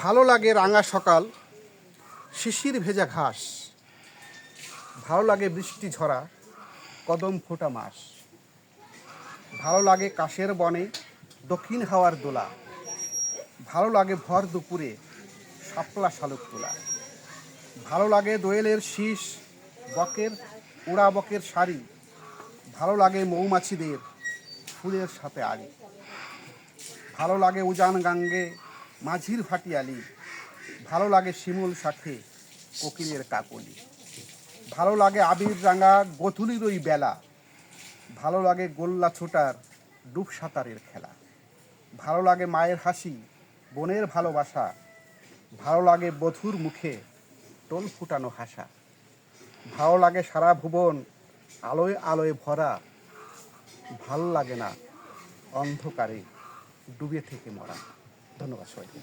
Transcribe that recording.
ভালো লাগে রাঙা সকাল, শিশির ভেজা ঘাস, ভালো লাগে বৃষ্টি ঝরা, কদম ফোটা মাস, ভালো লাগে কাশের বনে দক্ষিণ হাওয়ার দোলা, ভালো লাগে ভর দুপুরে শাপলা শালুক তোলা, ভালো লাগে দোয়েলের শীষ, বকের উড়া বকের শাড়ি, ভালো লাগে মৌমাছিদের ফুলের সাথে আড়ি, ভালো লাগে উজান গাঙ্গে মাঝির ভাটিয়ালি, ভালো লাগে শিমুল শাখে কোকিলের কাকলি, ভালো লাগে আবির রাঙা গধূলির ওই বেলা, ভালো লাগে গোল্লা ছোটার ডুব সাঁতারের খেলা, ভালো লাগে মায়ের হাসি বোনের ভালোবাসা, ভালো লাগে বধুর মুখে টোল ফুটানো হাসা, ভালো লাগে সারা ভুবন আলোয় আলোয় ভরা, ভালো লাগে না অন্ধকারে ডুবে থেকে মরা। ধন্যবাদ সবাইকে।